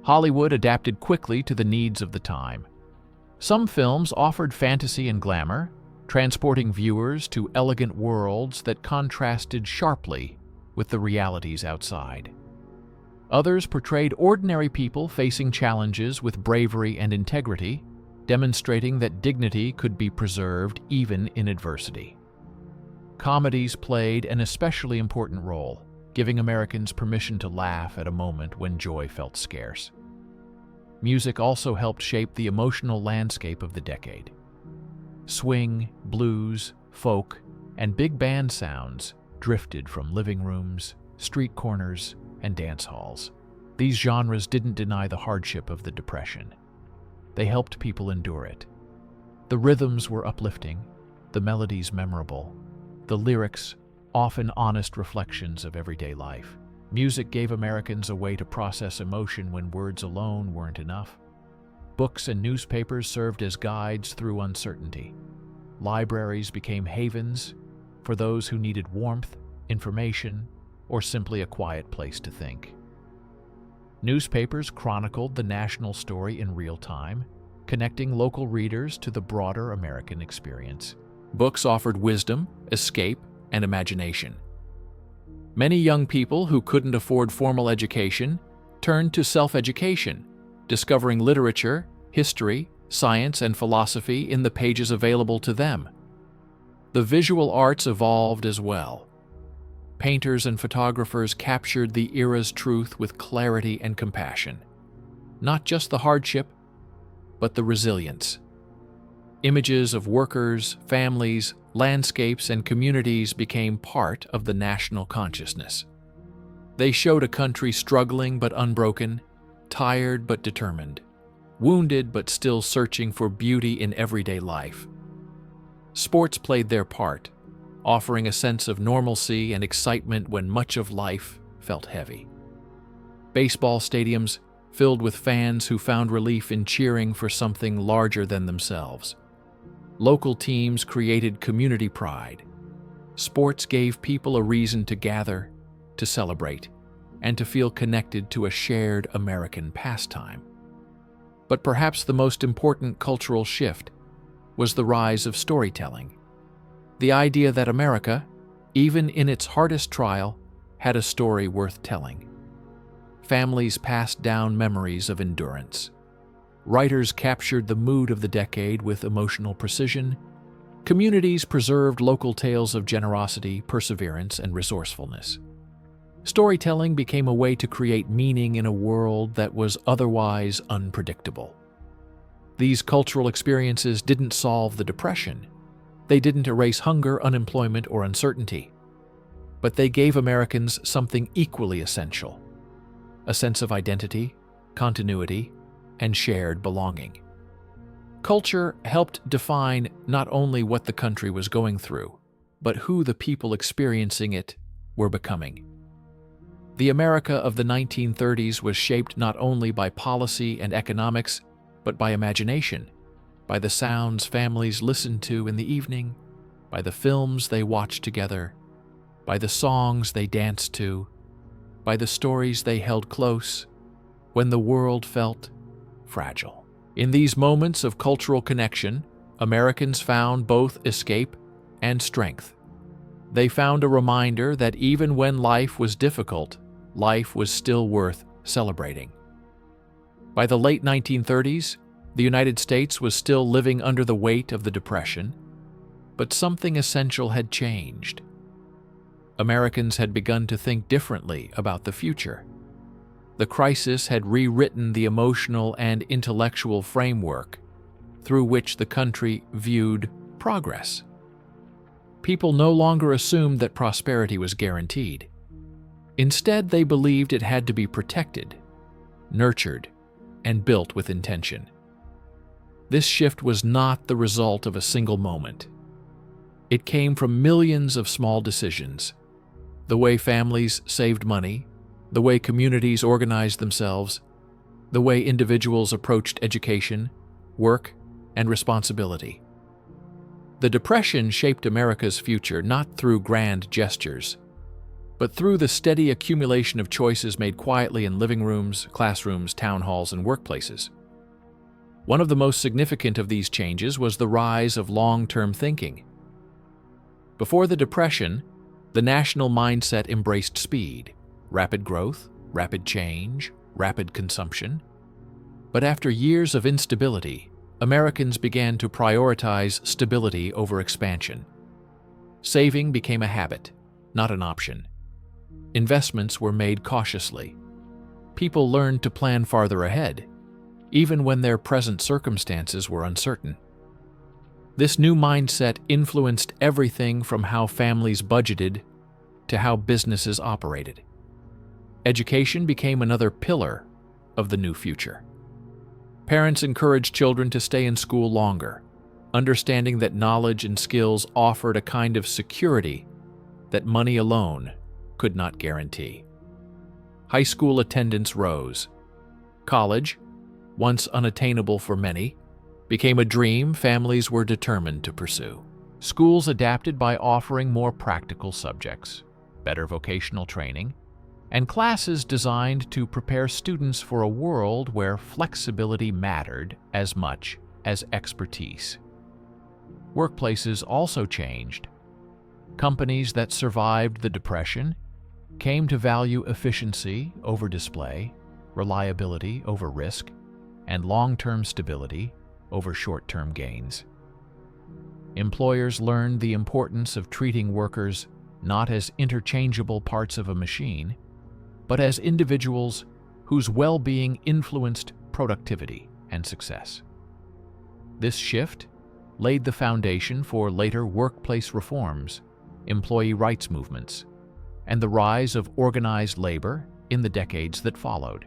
Hollywood adapted quickly to the needs of the time. Some films offered fantasy and glamour, transporting viewers to elegant worlds that contrasted sharply with the realities outside. Others portrayed ordinary people facing challenges with bravery and integrity, demonstrating that dignity could be preserved even in adversity. Comedies played an especially important role, giving Americans permission to laugh at a moment when joy felt scarce. Music also helped shape the emotional landscape of the decade. Swing, blues, folk, and big band sounds drifted from living rooms, street corners, and dance halls. These genres didn't deny the hardship of the Depression. They helped people endure it. The rhythms were uplifting, the melodies memorable, the lyrics often honest reflections of everyday life. Music gave Americans a way to process emotion when words alone weren't enough. Books and newspapers served as guides through uncertainty. Libraries became havens for those who needed warmth, information, or simply a quiet place to think. Newspapers chronicled the national story in real time, connecting local readers to the broader American experience. Books offered wisdom, escape, and imagination. Many young people who couldn't afford formal education turned to self-education, discovering literature, history, science, and philosophy in the pages available to them. The visual arts evolved as well. Painters and photographers captured the era's truth with clarity and compassion. Not just the hardship, but the resilience. Images of workers, families, landscapes, and communities became part of the national consciousness. They showed a country struggling but unbroken, tired but determined, wounded but still searching for beauty in everyday life. Sports played their part, offering a sense of normalcy and excitement when much of life felt heavy. Baseball stadiums filled with fans who found relief in cheering for something larger than themselves. Local teams created community pride. Sports gave people a reason to gather, to celebrate, and to feel connected to a shared American pastime. But perhaps the most important cultural shift was the rise of storytelling. The idea that America, even in its hardest trial, had a story worth telling. Families passed down memories of endurance. Writers captured the mood of the decade with emotional precision. Communities preserved local tales of generosity, perseverance, and resourcefulness. Storytelling became a way to create meaning in a world that was otherwise unpredictable. These cultural experiences didn't solve the Depression. They didn't erase hunger, unemployment, or uncertainty. But they gave Americans something equally essential: a sense of identity, continuity, and shared belonging. Culture helped define not only what the country was going through, but who the people experiencing it were becoming. The America of the 1930s was shaped not only by policy and economics, but by imagination, by the sounds families listened to in the evening, by the films they watched together, by the songs they danced to, by the stories they held close when the world felt fragile. In these moments of cultural connection, Americans found both escape and strength. They found a reminder that even when life was difficult, life was still worth celebrating. By the late 1930s, the United States was still living under the weight of the Depression, but something essential had changed. Americans had begun to think differently about the future. The crisis had rewritten the emotional and intellectual framework through which the country viewed progress. People no longer assumed that prosperity was guaranteed. Instead, they believed it had to be protected, nurtured, and built with intention. This shift was not the result of a single moment. It came from millions of small decisions: the way families saved money, the way communities organized themselves, the way individuals approached education, work, and responsibility. The Depression shaped America's future not through grand gestures, but through the steady accumulation of choices made quietly in living rooms, classrooms, town halls, and workplaces. One of the most significant of these changes was the rise of long-term thinking. Before the Depression, the national mindset embraced speed, rapid growth, rapid change, rapid consumption. But after years of instability, Americans began to prioritize stability over expansion. Saving became a habit, not an option. Investments were made cautiously. People learned to plan farther ahead, even when their present circumstances were uncertain. This new mindset influenced everything from how families budgeted to how businesses operated. Education became another pillar of the new future. Parents encouraged children to stay in school longer, understanding that knowledge and skills offered a kind of security that money alone could not guarantee. High school attendance rose. College, once unattainable for many, became a dream families were determined to pursue. Schools adapted by offering more practical subjects, better vocational training, and classes designed to prepare students for a world where flexibility mattered as much as expertise. Workplaces also changed. Companies that survived the Depression came to value efficiency over display, reliability over risk, and long-term stability over short-term gains. Employers learned the importance of treating workers not as interchangeable parts of a machine, but as individuals whose well-being influenced productivity and success. This shift laid the foundation for later workplace reforms, employee rights movements, and the rise of organized labor in the decades that followed.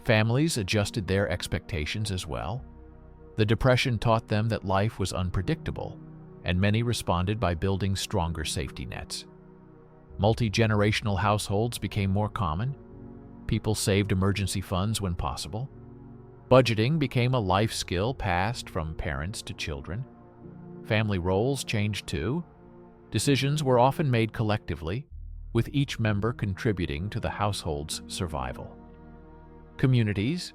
Families adjusted their expectations as well. The Depression taught them that life was unpredictable, and many responded by building stronger safety nets. Multi-generational households became more common. People saved emergency funds when possible. Budgeting became a life skill passed from parents to children. Family roles changed too. Decisions were often made collectively, with each member contributing to the household's survival. Communities,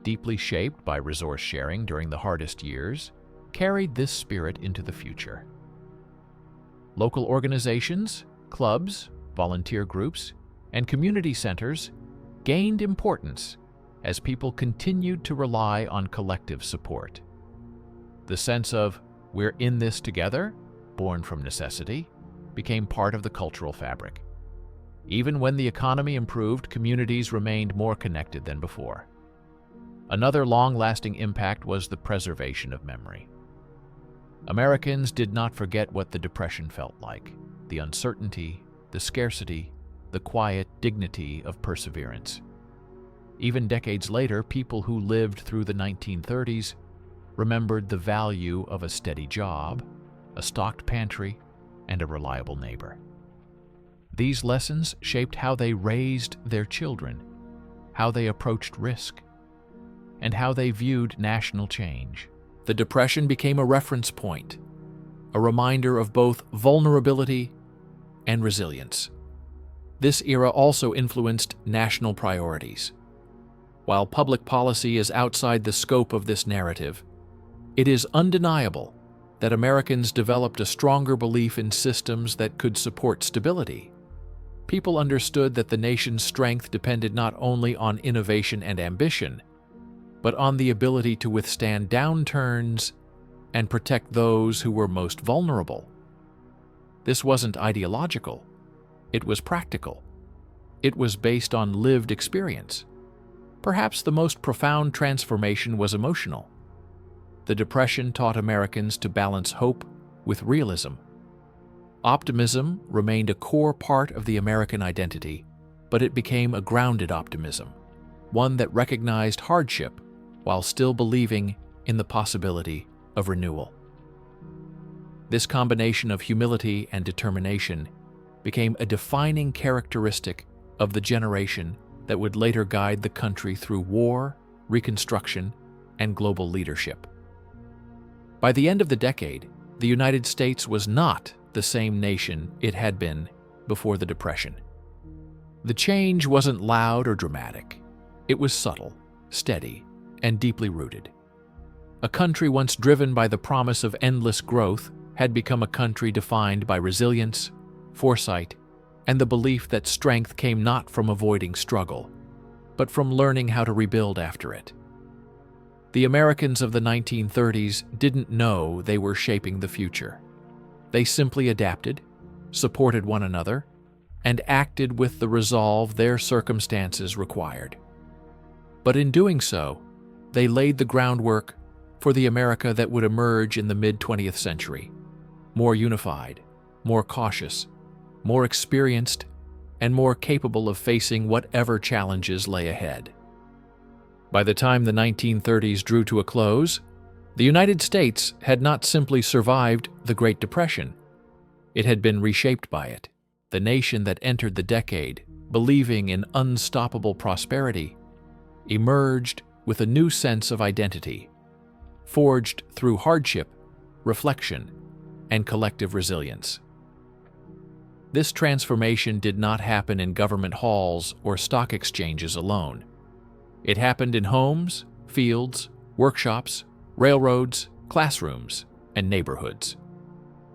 deeply shaped by resource sharing during the hardest years, carried this spirit into the future. Local organizations, clubs, volunteer groups, and community centers gained importance as people continued to rely on collective support. The sense of "we're in this together," born from necessity, became part of the cultural fabric. Even when the economy improved, communities remained more connected than before. Another long-lasting impact was the preservation of memory. Americans did not forget what the Depression felt like: the uncertainty, the scarcity, the quiet dignity of perseverance. Even decades later, people who lived through the 1930s remembered the value of a steady job, a stocked pantry, and a reliable neighbor. These lessons shaped how they raised their children, how they approached risk, and how they viewed national change. The Depression became a reference point, a reminder of both vulnerability and resilience. This era also influenced national priorities. While public policy is outside the scope of this narrative, it is undeniable that Americans developed a stronger belief in systems that could support stability. People understood that the nation's strength depended not only on innovation and ambition, but on the ability to withstand downturns and protect those who were most vulnerable. This wasn't ideological. It was practical. It was based on lived experience. Perhaps the most profound transformation was emotional. The Depression taught Americans to balance hope with realism. Optimism remained a core part of the American identity, but it became a grounded optimism, one that recognized hardship while still believing in the possibility of renewal. This combination of humility and determination became a defining characteristic of the generation that would later guide the country through war, Reconstruction, and global leadership. By the end of the decade, the United States was not the same nation it had been before the Depression. The change wasn't loud or dramatic. It was subtle, steady, and deeply rooted. A country once driven by the promise of endless growth had become a country defined by resilience, foresight, and the belief that strength came not from avoiding struggle, but from learning how to rebuild after it. The Americans of the 1930s didn't know they were shaping the future. They simply adapted, supported one another, and acted with the resolve their circumstances required. But in doing so, they laid the groundwork for the America that would emerge in the mid-20th century, more unified, more cautious, more experienced, and more capable of facing whatever challenges lay ahead. By the time the 1930s drew to a close, the United States had not simply survived the Great Depression. It had been reshaped by it. The nation that entered the decade, believing in unstoppable prosperity, emerged with a new sense of identity, forged through hardship, reflection, and collective resilience. This transformation did not happen in government halls or stock exchanges alone. It happened in homes, fields, workshops, railroads, classrooms, and neighborhoods.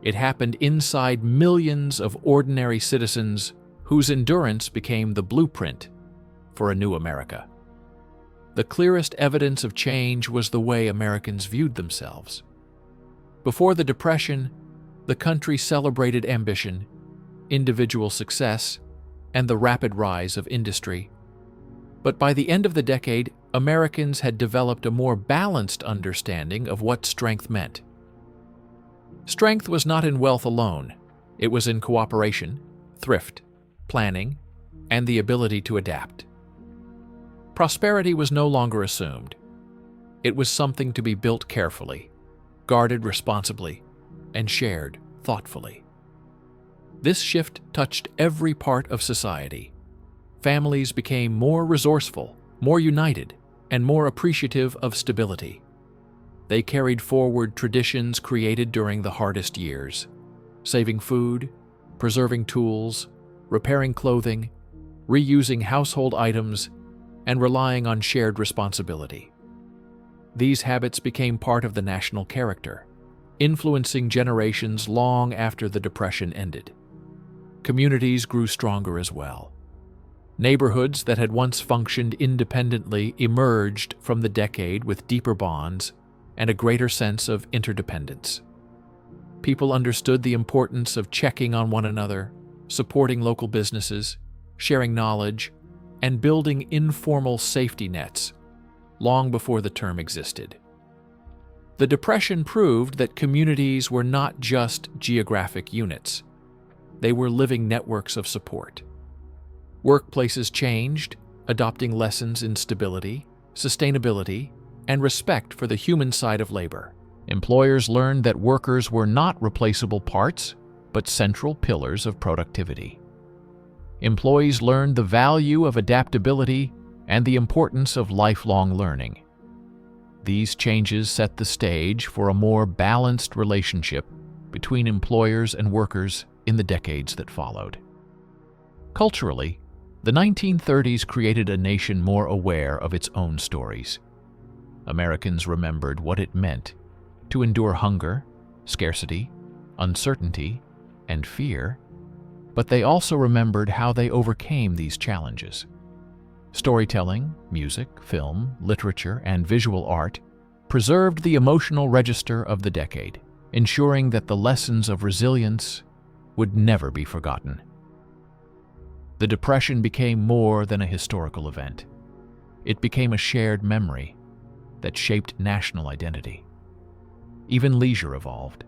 It happened inside millions of ordinary citizens whose endurance became the blueprint for a new America. The clearest evidence of change was the way Americans viewed themselves. Before the Depression, the country celebrated ambition, individual success, and the rapid rise of industry. But by the end of the decade, Americans had developed a more balanced understanding of what strength meant. Strength was not in wealth alone. It was in cooperation, thrift, planning, and the ability to adapt. Prosperity was no longer assumed. It was something to be built carefully, guarded responsibly, and shared thoughtfully. This shift touched every part of society. Families became more resourceful, more united, and more appreciative of stability. They carried forward traditions created during the hardest years, saving food, preserving tools, repairing clothing, reusing household items, and relying on shared responsibility. These habits became part of the national character, influencing generations long after the Depression ended. Communities grew stronger as well. Neighborhoods that had once functioned independently emerged from the decade with deeper bonds and a greater sense of interdependence. People understood the importance of checking on one another, supporting local businesses, sharing knowledge, and building informal safety nets long before the term existed. The Depression proved that communities were not just geographic units. They were living networks of support. Workplaces changed, adopting lessons in stability, sustainability, and respect for the human side of labor. Employers learned that workers were not replaceable parts, but central pillars of productivity. Employees learned the value of adaptability and the importance of lifelong learning. These changes set the stage for a more balanced relationship between employers and workers in the decades that followed. Culturally, the 1930s created a nation more aware of its own stories. Americans remembered what it meant to endure hunger, scarcity, uncertainty, and fear, but they also remembered how they overcame these challenges. Storytelling, music, film, literature, and visual art preserved the emotional register of the decade, ensuring that the lessons of resilience would never be forgotten. The Depression became more than a historical event. It became a shared memory that shaped national identity. Even leisure evolved.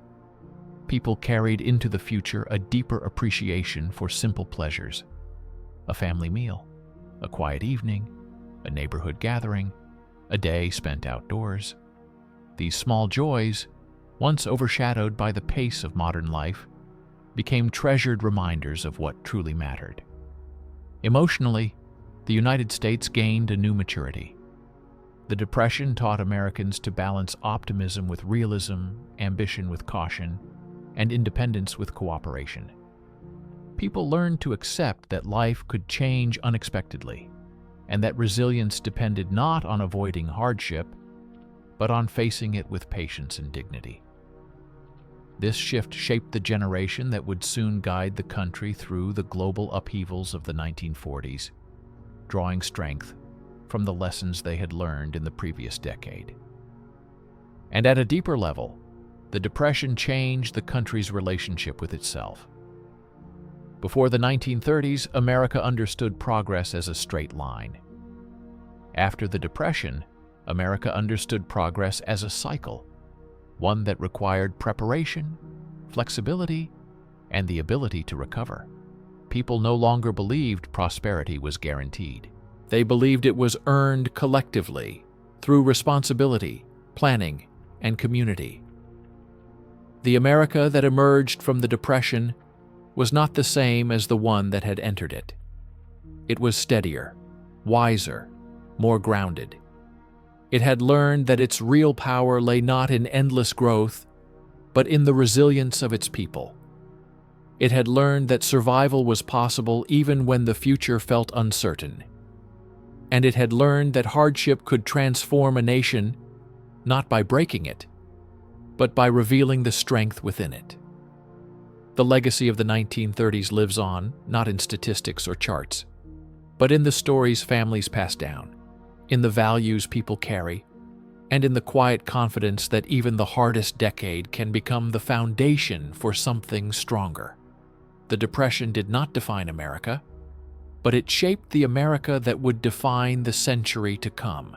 People carried into the future a deeper appreciation for simple pleasures: a family meal, a quiet evening, a neighborhood gathering, a day spent outdoors. These small joys, once overshadowed by the pace of modern life, became treasured reminders of what truly mattered. Emotionally, the United States gained a new maturity. The Depression taught Americans to balance optimism with realism, ambition with caution, and independence with cooperation. People learned to accept that life could change unexpectedly, and that resilience depended not on avoiding hardship, but on facing it with patience and dignity. This shift shaped the generation that would soon guide the country through the global upheavals of the 1940s, drawing strength from the lessons they had learned in the previous decade. And at a deeper level, the Depression changed the country's relationship with itself. Before the 1930s, America understood progress as a straight line. After the Depression, America understood progress as a cycle, one that required preparation, flexibility, and the ability to recover. People no longer believed prosperity was guaranteed. They believed it was earned collectively through responsibility, planning, and community. The America that emerged from the Depression was not the same as the one that had entered it. It was steadier, wiser, more grounded. It had learned that its real power lay not in endless growth, but in the resilience of its people. It had learned that survival was possible even when the future felt uncertain. And it had learned that hardship could transform a nation, not by breaking it, but by revealing the strength within it. The legacy of the 1930s lives on, not in statistics or charts, but in the stories families pass down, in the values people carry, and in the quiet confidence that even the hardest decade can become the foundation for something stronger. The Depression did not define America, but it shaped the America that would define the century to come.